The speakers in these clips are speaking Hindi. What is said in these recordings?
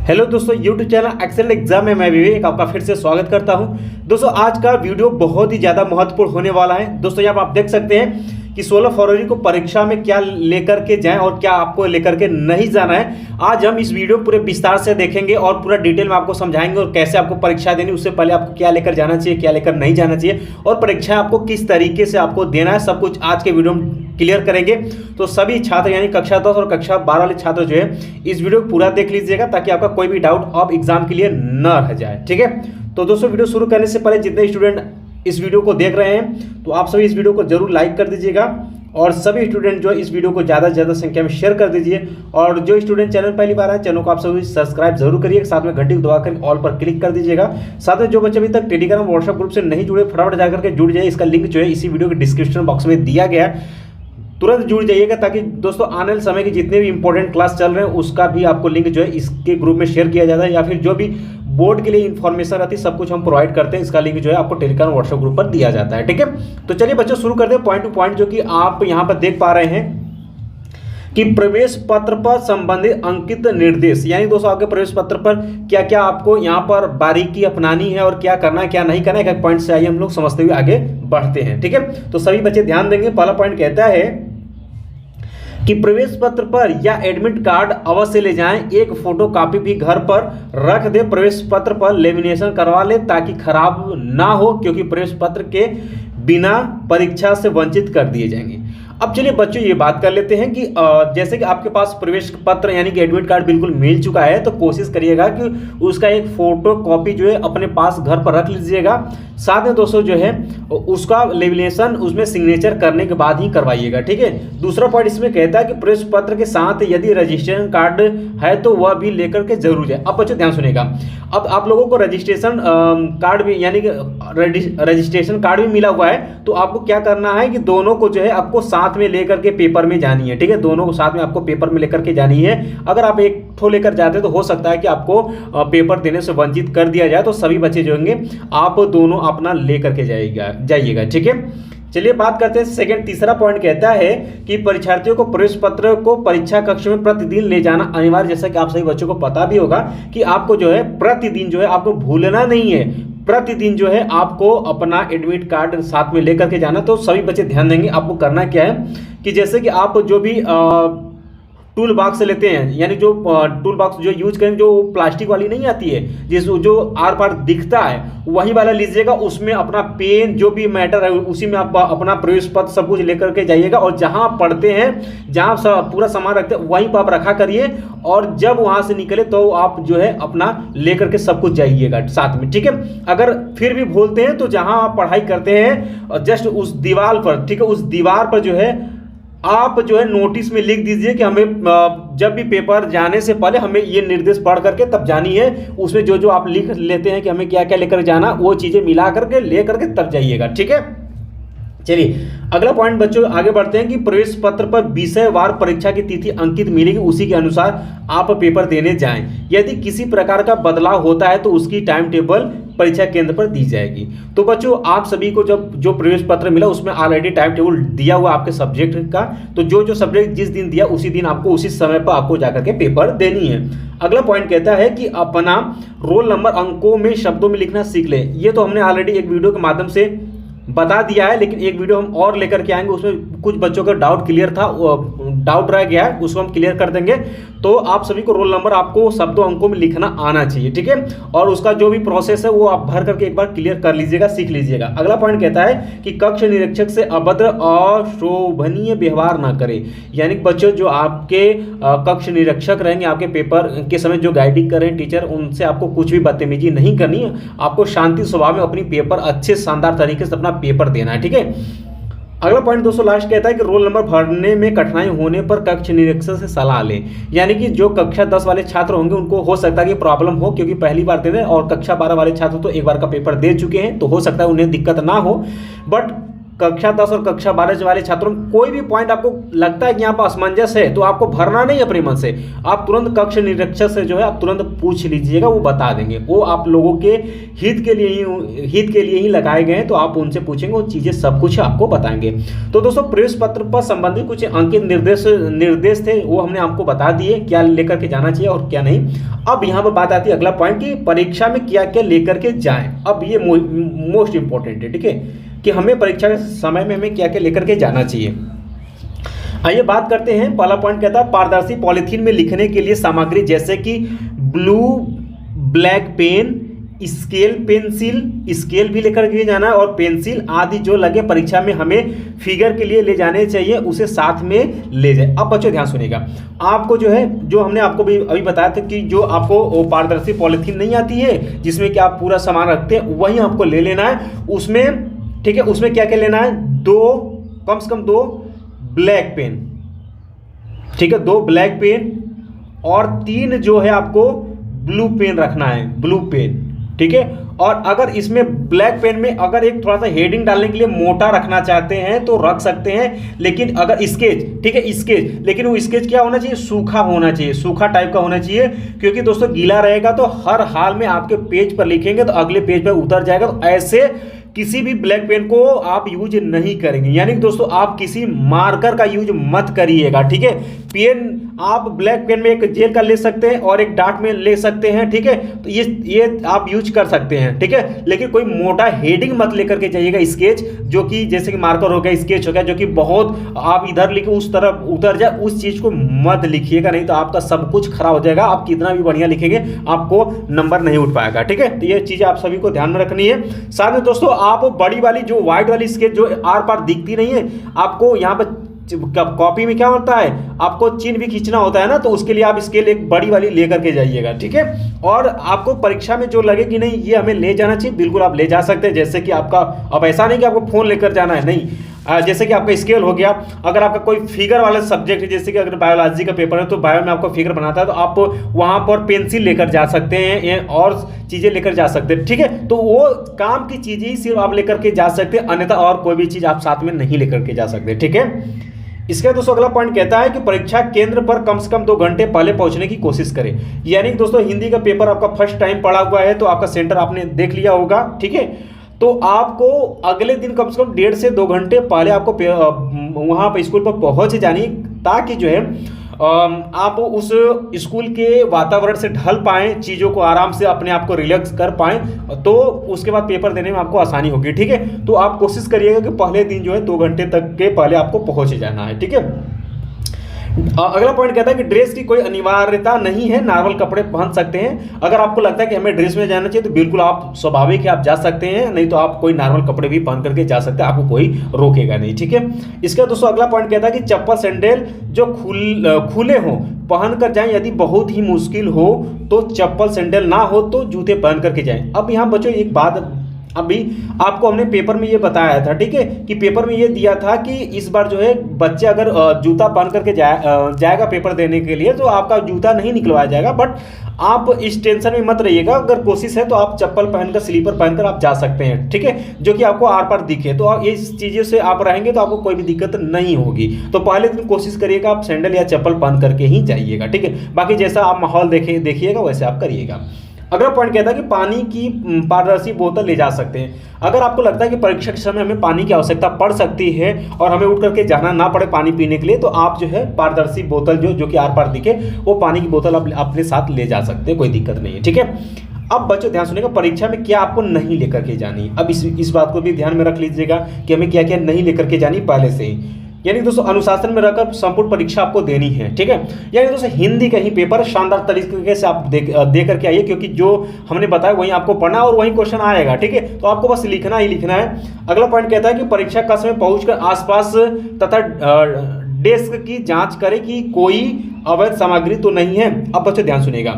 हेलो दोस्तों, यूट्यूब चैनल एक्सेल एग्जाम में मैं विवेक आपका फिर से स्वागत करता हूं। दोस्तों आज का वीडियो बहुत ही ज़्यादा महत्वपूर्ण होने वाला है। दोस्तों यहाँ पर आप देख सकते हैं कि 16 फरवरी को परीक्षा में क्या लेकर के जाएं और क्या आपको लेकर के नहीं जाना है। आज हम इस वीडियो पूरे विस्तार से देखेंगे और पूरा डिटेल में आपको समझाएंगे और कैसे आपको परीक्षा देनी, उससे पहले आपको क्या लेकर जाना चाहिए, क्या लेकर नहीं जाना चाहिए और परीक्षा आपको किस तरीके से आपको देना है, सब कुछ आज के वीडियो में क्लियर करेंगे। तो सभी छात्र यानी कक्षा 10 और कक्षा 12 वाले छात्र जो है इस वीडियो को पूरा देख लीजिएगा ताकि आपका कोई भी डाउट अब एग्जाम के लिए न रह जाए। ठीक है, तो दोस्तों वीडियो शुरू करने से पहले जितने स्टूडेंट इस वीडियो को देख रहे हैं तो आप सभी इस वीडियो को जरूर लाइक कर दीजिएगा और सभी स्टूडेंट जो इस वीडियो को ज़्यादा से ज़्यादा संख्या में शेयर कर दीजिए। और जो स्टूडेंट चैनल पहली बार आए चैनल को आप सभी सब्सक्राइब जरूर करिए, साथ में घंटी को दबाकर ऑल पर क्लिक कर दीजिएगा। साथ में जो बच्चे अभी तक टेलीग्राम व्हाट्सएप ग्रुप से नहीं जुड़े फटाफट जाकर के जुड़ जाए, इसका लिंक जो है इसी वीडियो के डिस्क्रिप्शन बॉक्स में दिया गया है, तुरंत जुड़ जाइएगा ताकि दोस्तों आने वाले समय के जितने भी इंपॉर्टेंट क्लास चल रहे हैं उसका भी आपको लिंक जो है इसके ग्रुप में शेयर किया जाता है, या फिर जो भी बोर्ड के लिए इन्फॉर्मेशन रहती है सब कुछ हम प्रोवाइड करते हैं। इसका लिंक जो है आपको टेलीग्राम व्हाट्सएप ग्रुप पर दिया जाता है। ठीक है, तो चलिए बच्चों शुरू करते हैं पॉइंट टू पॉइंट, जो कि आप यहाँ पर देख पा रहे हैं कि प्रवेश पत्र पर संबंधित अंकित निर्देश, यानी दोस्तों आपके प्रवेश पत्र पर क्या क्या आपको यहाँ पर बारीकी अपनानी है और क्या करना है क्या नहीं करना है, एक पॉइंट से आइए हम लोग समझते हुए आगे बढ़ते हैं। ठीक है, तो सभी बच्चे ध्यान देंगे। पहला पॉइंट कहता है कि प्रवेश पत्र पर या एडमिट कार्ड अवश्य ले जाएं, एक फोटो कॉपी भी घर पर रख दे, प्रवेश पत्र पर लेमिनेशन करवा ले ताकि खराब ना हो, क्योंकि प्रवेश पत्र के बिना परीक्षा से वंचित कर दिए जाएंगे। अब चलिए बच्चों ये बात कर लेते हैं कि जैसे कि आपके पास प्रवेश पत्र यानी कि एडमिट कार्ड बिल्कुल मिल चुका है, तो कोशिश करिएगा कि उसका एक फोटो कॉपी जो है अपने पास घर पर रख लीजिएगा। साथ में दोस्तों जो है उसका लेमिनेशन उसमें सिग्नेचर करने के बाद ही करवाइएगा। ठीक है, दूसरा पॉइंट इसमें कहता है कि प्रवेश पत्र के साथ यदि रजिस्ट्रेशन कार्ड है तो वह भी लेकर के जरूर जाए। अब बच्चों ध्यान सुनेगा, अब आप लोगों को रजिस्ट्रेशन कार्ड भी यानी कि रजिस्ट्रेशन कार्ड भी मिला हुआ है, तो आपको क्या करना है कि दोनों को जो है आपको साथ में लेकर के पेपर में जानी है। ठीक है, दोनों को साथ में आपको पेपर में लेकर के जानी है। अगर आप एक ठो लेकर जाते हैं तो हो सकता है कि आपको पेपर देने से वंचित कर दिया जाए, तो सभी बच्चे जो होंगे आप दोनों अपना लेकर के जाइएगा। ठीक है, चलिए बात करते हैं तीसरा पॉइंट कहता है कि परीक्षार्थियों को प्रवेश पत्र को परीक्षा कक्ष में प्रतिदिन ले जाना अनिवार्य। जैसा कि आप सभी बच्चों को पता भी होगा कि आपको जो है प्रतिदिन जो है आपको भूलना नहीं है, प्रतिदिन जो है आपको अपना एडमिट कार्ड साथ में लेकर के जाना। तो सभी बच्चे ध्यान देंगे, आपको करना क्या है कि जैसे कि आप जो भी टूल बॉक्स लेते हैं, यानी जो टूल बॉक्स जो यूज करें जो प्लास्टिक वाली नहीं आती है, जो आर पार दिखता है वही वाला लीजिएगा। उसमें अपना पेन जो भी मैटर है उसी में आप अपना प्रवेश पत्र सब कुछ लेकर के जाइएगा और जहां पढ़ते हैं जहां पूरा सामान रखते हैं वहीं पर आप रखा करिए, और जब वहां से निकले तो आप जो है अपना लेकर के सब कुछ जाइएगा साथ में। ठीक है, अगर फिर भी भूलते हैं तो जहां आप पढ़ाई करते हैं जस्ट उस दीवार पर, ठीक है, उस दीवार पर जो है आप जो है नोटिस में लिख दीजिए कि हमें जब भी पेपर जाने से पहले हमें ये निर्देश पढ़ करके तब जानी है। उसमें जो जो आप लिख लेते हैं कि हमें क्या क्या लेकर जाना, वो चीज़ें मिला करके ले करके तब जाइएगा। ठीक है, चलिए अगला पॉइंट बच्चों आगे बढ़ते हैं कि प्रवेश पत्र पर विषयवार परीक्षा की तिथि अंकित मिलेगी, उसी के अनुसार आप पेपर देने जाएं। यदि किसी प्रकार का बदलाव होता है तो उसकी टाइम टेबल परीक्षा केंद्र पर दी जाएगी। तो बच्चों आप सभी को जब जो प्रवेश पत्र मिला उसमें ऑलरेडी टाइम टेबल दिया हुआ आपके सब्जेक्ट का, तो जो सब्जेक्ट जिस दिन दिया उसी दिन आपको उसी समय पर आपको जाकर के पेपर देनी है। अगला पॉइंट कहता है कि अपना रोल नंबर अंकों में शब्दों में लिखना सीख ले। ये तो हमने ऑलरेडी एक वीडियो के माध्यम से बता दिया है, लेकिन एक वीडियो हम और लेकर के आएंगे, उसमें कुछ बच्चों का डाउट क्लियर था, डाउट रह गया है, उसको हम क्लियर कर देंगे। तो आप सभी को रोल नंबर आपको शब्दों अंकों में लिखना आना चाहिए। ठीक है, और उसका जो भी प्रोसेस है वो आप भर करके एक बार क्लियर कर लीजिएगा, सीख लीजिएगा। अगला पॉइंट कहता है कि कक्ष निरीक्षक से अभद्र अशोभनीय व्यवहार ना करें, यानी बच्चों जो आपके कक्ष निरीक्षक रहेंगे आपके पेपर के समय जो गाइडिंग करें टीचर, उनसे आपको कुछ भी बदतमीजी नहीं करनी है। आपको शांति स्वभाव में अपनी पेपर अच्छे शानदार तरीके से अपना पेपर देना है। ठीक है, अगला पॉइंट दोस्तों लास्ट कहता है कि रोल नंबर भरने में कठिनाई होने पर कक्ष निरीक्षक से सलाह लें, यानी कि जो कक्षा 10 वाले छात्र होंगे उनको हो सकता है कि प्रॉब्लम हो, क्योंकि पहली बार दे रहे हैं, और कक्षा 12 वाले छात्र तो एक बार का पेपर दे चुके हैं, तो हो सकता है उन्हें दिक्कत ना हो। बट कक्षा 10 और कक्षा 12 वाले छात्रों में कोई भी पॉइंट आपको लगता है कि यहाँ पर असमंजस है तो आपको भरना नहीं अपने मन से, आप तुरंत कक्ष निरीक्षक से जो है आप तुरंत पूछ लीजिएगा, वो बता देंगे। वो आप लोगों के हित के लिए ही लगाए गए हैं, तो आप उनसे पूछेंगे, वो चीज़ें सब कुछ आपको बताएंगे। तो दोस्तों प्रवेश पत्र पर संबंधित कुछ अंकित निर्देश थे, वो हमने आपको बता दिए क्या लेकर के जाना चाहिए और क्या नहीं। अब यहाँ पर बात आती है अगला पॉइंट कि परीक्षा में क्या क्या लेकर के जाएं। अब ये मोस्ट इंपॉर्टेंट है, ठीक है, कि हमें परीक्षा के समय में हमें क्या क्या लेकर के जाना चाहिए। आइए बात करते हैं। पहला पॉइंट कहता है पारदर्शी पॉलीथीन में लिखने के लिए सामग्री जैसे कि blue black pen, scale pencil, scale भी लेकर के जाना है और पेंसिल आदि जो लगे परीक्षा में हमें फिगर के लिए ले जाने चाहिए, उसे साथ में ले जाए। अब बच्चों ध्यान सुनिएगा, आपको जो है जो हमने आपको भी अभी बताया था कि जो आपको पारदर्शी पॉलीथीन नहीं आती है जिसमें कि आप पूरा सामान रखते हैं, वही आपको ले लेना है। उसमें ठीक है, उसमें क्या क्या लेना है, कम से कम 2 ब्लैक पेन, ठीक है, 2 ब्लैक पेन और 3 जो है आपको ब्लू पेन रखना है, ब्लू पेन, ठीक है। और अगर इसमें ब्लैक पेन में अगर एक थोड़ा सा हेडिंग डालने के लिए मोटा रखना चाहते हैं तो रख सकते हैं, लेकिन अगर स्केच, ठीक है, स्केच, लेकिन वो स्केच क्या होना चाहिए, सूखा होना चाहिए, सूखा टाइप का होना चाहिए, क्योंकि दोस्तों गीला रहेगा तो हर हाल में आपके पेज पर लिखेंगे तो अगले पेज पर उतर जाएगा। तो ऐसे किसी भी ब्लैक पेन को आप यूज नहीं करेंगे, यानी कि दोस्तों आप किसी मार्कर का यूज मत करिएगा, ठीक है। पेन आप ब्लैक पेन में एक जेल का ले सकते हैं और एक डार्क में ले सकते हैं, ठीक है, तो ये आप यूज कर सकते हैं, ठीक है, लेकिन कोई मोटा हेडिंग मत लेकर के जाइएगा। स्केच जो कि जैसे कि मार्कर हो गया, स्केच हो गया, जो कि बहुत आप इधर लिखे उस तरफ उतर जाए, उस चीज को मत लिखिएगा, नहीं तो आपका सब कुछ खराब हो जाएगा। आप कितना भी बढ़िया लिखेंगे आपको नंबर नहीं उठ पाएगा, ठीक है। तो ये चीजें आप सभी को ध्यान में रखनी है। साथ में दोस्तों आप बड़ी वाली जो व्हाइट वाली स्केच जो आर पार दिखती नहीं है, आपको यहाँ पर कॉपी में क्या होता है, आपको चिन्ह भी खींचना होता है ना, तो उसके लिए आप स्केल एक बड़ी वाली लेकर के जाइएगा, ठीक है। और आपको परीक्षा में जो लगे कि नहीं ये हमें ले जाना चाहिए, बिल्कुल आप ले जा सकते हैं। जैसे कि आपका, अब ऐसा नहीं कि आपको फोन लेकर जाना है, नहीं, जैसे कि आपका स्केल हो गया, अगर आपका कोई फिगर वाला सब्जेक्ट है, जैसे कि अगर बायोलॉजी का पेपर है तो बायो में आपको फिगर बनाता है तो आप वहां पर पेंसिल लेकर जा सकते हैं और चीजें लेकर जा सकते हैं, ठीक है। तो वो काम की चीजें ही सिर्फ आप लेकर के जा सकते हैं, अन्यथा और कोई भी चीज आप साथ में नहीं लेकर के जा सकते, ठीक है। इसका दोस्तों अगला पॉइंट कहता है कि परीक्षा केंद्र पर कम से कम 2 घंटे पहले पहुंचने की कोशिश करें। यानी कि दोस्तों हिंदी का पेपर आपका फर्स्ट टाइम पड़ा हुआ है तो आपका सेंटर आपने देख लिया होगा, ठीक है, तो आपको अगले दिन कम से कम 1.5 से 2 घंटे पहले आपको वहां पर स्कूल पर पहुंच जानी, ताकि जो है आप उस स्कूल के वातावरण से ढल पाएं, चीज़ों को आराम से अपने आप को रिलैक्स कर पाएं, तो उसके बाद पेपर देने में आपको आसानी होगी, ठीक है। तो आप कोशिश करिएगा कि पहले दिन जो है 2 घंटे तक के पहले आपको पहुंच जाना है, ठीक है। अगला पॉइंट कहता है कि ड्रेस की कोई अनिवार्यता नहीं है, नॉर्मल कपड़े पहन सकते हैं। अगर आपको लगता है कि हमें ड्रेस में जाना चाहिए तो बिल्कुल आप स्वाभाविक है, आप जा सकते हैं, नहीं तो आप कोई नॉर्मल कपड़े भी पहन करके जा सकते हैं, आपको कोई रोकेगा नहीं, ठीक है। इसका दोस्तों अगला पॉइंट कहता है कि चप्पल सैंडल जो खुले हों पहन कर जाएं, यदि बहुत ही मुश्किल हो तो चप्पल सैंडल ना हो तो जूते पहन करके जाएं। अब यहाँ बच्चों एक बात, अभी आपको हमने पेपर में ये बताया था, ठीक है, कि पेपर में ये दिया था कि इस बार जो है बच्चे अगर जूता पहन करके जाएगा पेपर देने के लिए तो आपका जूता नहीं निकलवाया जाएगा। बट आप इस टेंशन में मत रहिएगा, अगर कोशिश है तो आप चप्पल पहनकर, स्लीपर पहनकर आप जा सकते हैं, ठीक है, जो कि आपको आर पार दिखे, तो आप इस चीज़ों से आप रहेंगे तो आपको कोई भी दिक्कत नहीं होगी। तो पहले दिन कोशिश करिएगा आप सैंडल या चप्पल पहन करके ही जाइएगा, ठीक है। बाकी जैसा आप माहौल देखिएगा वैसे आप करिएगा। अगला पॉइंट कहता है कि पानी की पारदर्शी बोतल ले जा सकते हैं। अगर आपको लगता है कि परीक्षा के समय हमें पानी की आवश्यकता पड़ सकती है और हमें उठ करके जाना ना पड़े पानी पीने के लिए, तो आप जो है पारदर्शी बोतल जो कि आर पार दिखे वो पानी की बोतल आप अपने साथ ले जा सकते हैं, कोई दिक्कत नहीं है, ठीक है। अब बच्चों ध्यान सुनिएगा, परीक्षा में क्या आपको नहीं लेकर के जानी। अब इस बात को भी ध्यान में रख लीजिएगा कि हमें क्या क्या नहीं लेकर के जानी पहले से ही। यानी दोस्तों अनुशासन में रहकर संपूर्ण परीक्षा आपको देनी है, ठीक है। यानी दोस्तों हिंदी का ही पेपर शानदार तरीके से आप दे करके आइए, क्योंकि जो हमने बताया वहीं आपको पढ़ना और वहीं क्वेश्चन आएगा, ठीक है। तो आपको बस लिखना ही लिखना है। अगला पॉइंट कहता है कि परीक्षा का समय पहुंचकर आसपास तथा डेस्क की जांच करें कि कोई अवैध सामग्री तो नहीं है। अब बच्चों ध्यान सुनिएगा,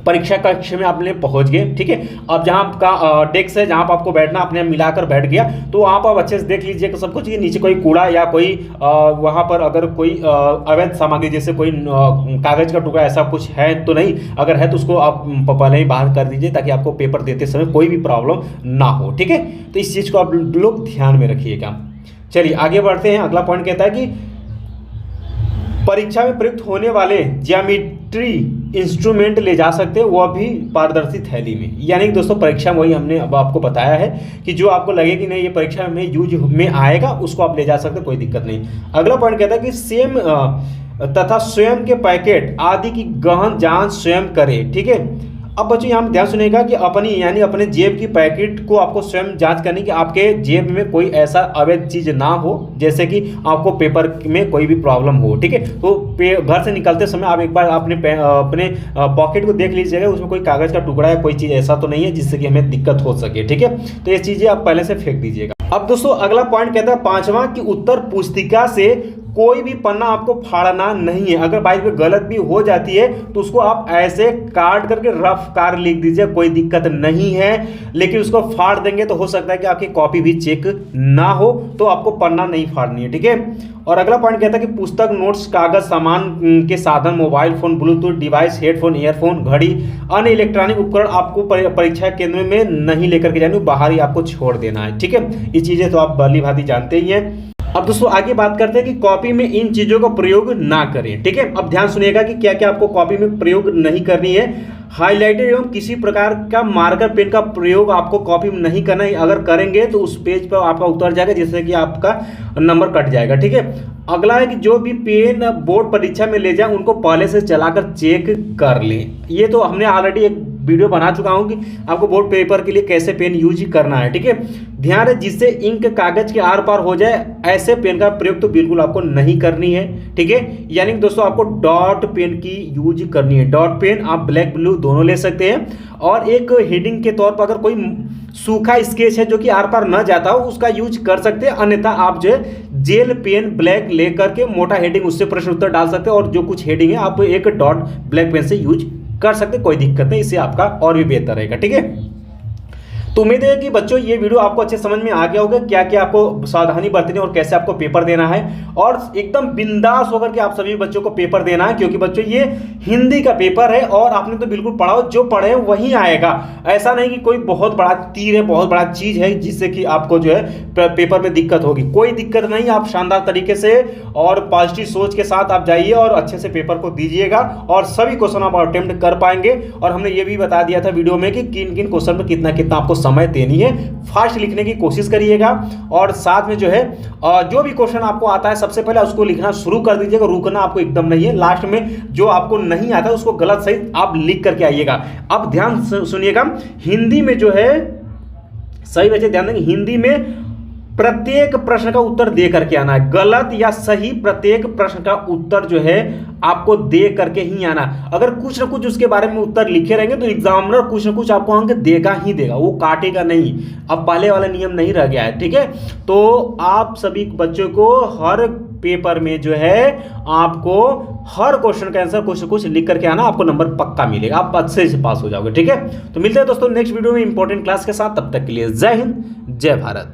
परीक्षा कक्ष में आपने पहुंच गए, ठीक है। अब जहां आपका डेस्क है, जहां पर आपको बैठना, आपने मिलाकर बैठ गया, तो वहां पर अच्छे से देख लीजिए कि सब कुछ, नीचे कोई कूड़ा या कोई वहां पर अगर कोई अवैध सामग्री जैसे कोई कागज का टुकड़ा ऐसा कुछ है तो नहीं, अगर है तो उसको आप पहले ही बाहर कर दीजिए ताकि आपको पेपर देते समय कोई भी प्रॉब्लम ना हो, ठीक है। तो इस चीज़ को आप लोग ध्यान में रखिएगा। चलिए आगे बढ़ते हैं। अगला पॉइंट कहता है कि परीक्षा में प्रयुक्त होने वाले ज्योमेट्री इंस्ट्रूमेंट ले जा सकते हैं, वह भी पारदर्शी थैली में। यानी कि दोस्तों परीक्षा में वही हमने अब आपको बताया है कि जो आपको लगे कि नहीं ये परीक्षा में यूज में आएगा उसको आप ले जा सकते हैं, कोई दिक्कत नहीं। अगला पॉइंट कहता है कि सेम तथा स्वयं के पैकेट आदि की गहन जांच स्वयं करें, ठीक है। अब बच्चों यहाँ ध्यान सुनिएगा कि अपने जेब की पैकेट को आपको स्वयं जांच करनी कि आपके जेब में कोई ऐसा अवैध चीज़ ना हो, जैसे कि आपको पेपर में कोई भी प्रॉब्लम हो, ठीक है। तो घर से निकलते समय आप एक बार अपने पॉकेट को देख लीजिएगा, उसमें कोई कागज़ का टुकड़ा या कोई चीज़ ऐसा तो नहीं है जिससे कि हमें दिक्कत हो सके, ठीक है। तो ये चीज़ें आप पहले से फेंक दीजिएगा। अब दोस्तों अगला पॉइंट कहता है 5वां कि उत्तर पुस्तिका से कोई भी पन्ना आपको फाड़ना नहीं है। अगर बाइक में गलत भी हो जाती है तो उसको आप ऐसे काट करके रफ कार लिख दीजिए, कोई दिक्कत नहीं है। लेकिन उसको फाड़ देंगे तो हो सकता है कि आपकी कॉपी भी चेक ना हो, तो आपको पन्ना नहीं फाड़नी है, ठीक है। और अगला पॉइंट कहता है कि पुस्तक, नोट्स, कागज, सामान के साधन, mobile phone, Bluetooth device, headphone, earphone, घड़ी, अन्य इलेक्ट्रॉनिक उपकरण आपको परीक्षा केंद्र में नहीं लेकर के जाने, बाहर ही आपको छोड़ देना है, ठीक है। ये चीज़ें तो आप भली भांति जानते ही हैं। अब दोस्तों आगे बात करते हैं कि कॉपी में इन चीज़ों का प्रयोग ना करें, ठीक है। अब ध्यान सुनिएगा कि क्या क्या आपको कॉपी में प्रयोग नहीं करनी है। हाइलाइटर एवं किसी प्रकार का मार्कर पेन का प्रयोग आपको कॉपी में नहीं करना है। अगर करेंगे तो उस पेज पर आपका उतर जाएगा, जिससे कि आपका नंबर कट जाएगा, ठीक है। अगला है कि जो भी पेन बोर्ड परीक्षा में ले जाएं उनको पहले से चलाकर चेक कर लें। ये तो हमने ऑलरेडी एक वीडियो बना चुका हूं कि आपको बोर्ड पेपर के लिए कैसे पेन यूज करना है, ठीक है। ध्यान है जिससे इंक कागज के आर पार हो जाए, ऐसे पेन का प्रयोग तो बिल्कुल आपको नहीं करनी है, ठीक है। यानी कि दोस्तों आपको डॉट पेन की यूज करनी है। डॉट पेन आप ब्लैक ब्लू दोनों ले सकते हैं, और एक हेडिंग के तौर पर अगर कोई सूखा स्केच है जो कि आर पार न जाता हो उसका यूज कर सकते हैं। अन्यथा आप जो है जेल पेन ब्लैक लेकर के मोटा हेडिंग उससे प्रश्न उत्तर डाल सकते हैं, और जो कुछ हेडिंग है आप एक डॉट ब्लैक पेन से यूज कर सकते, कोई दिक्कत नहीं, इससे आपका और भी बेहतर रहेगा, ठीक है। तो उम्मीद है कि बच्चों ये वीडियो आपको अच्छे समझ में आ गया होगा, क्या क्या आपको सावधानी बरतनी और कैसे आपको पेपर देना है, और एकदम बिंदास होकर के आप सभी बच्चों को पेपर देना है। क्योंकि बच्चों ये हिंदी का पेपर है और आपने तो बिल्कुल पढ़ा हो, जो पढ़े वही आएगा। ऐसा नहीं कि कोई बहुत बड़ा तीर है, बहुत बड़ा चीज है जिससे कि आपको जो है पेपर में दिक्कत होगी, कोई दिक्कत नहीं। आप शानदार तरीके से और पॉजिटिव सोच के साथ आप जाइए और अच्छे से पेपर को दीजिएगा, और सभी क्वेश्चन आप अटेम्प्ट कर पाएंगे। और हमने ये भी बता दिया था वीडियो में कि किन किन क्वेश्चन पर कितना कितना आपको समय देनी है। फास्ट लिखने की कोशिश करिएगा, और साथ में जो है जो भी क्वेश्चन आपको आता है सबसे पहले उसको लिखना शुरू कर दीजिएगा, रुकना आपको एकदम नहीं है। लास्ट में जो आपको नहीं आता उसको गलत सही आप लिख करके आइएगा। अब ध्यान सुनिएगा, हिंदी में जो है सही वजह ध्यान देंगे, हिंदी में प्रत्येक प्रश्न का उत्तर दे करके आना है। गलत या सही प्रत्येक प्रश्न का उत्तर जो है आपको दे करके ही आना। अगर कुछ ना कुछ उसके बारे में उत्तर लिखे रहेंगे तो एग्जामिनर कुछ ना कुछ आपको अंक देगा ही देगा, वो काटेगा नहीं। अब पहले वाला नियम नहीं रह गया है, ठीक है। तो आप सभी बच्चों को हर पेपर में जो है आपको हर क्वेश्चन का आंसर कुछ ना कुछ लिख करके आना, आपको नंबर पक्का मिलेगा, आप अच्छे से पास हो जाओगे, ठीक है। तो मिलते हैं दोस्तों नेक्स्ट वीडियो में इंपॉर्टेंट क्लास के साथ, तब तक के लिए जय हिंद जय भारत।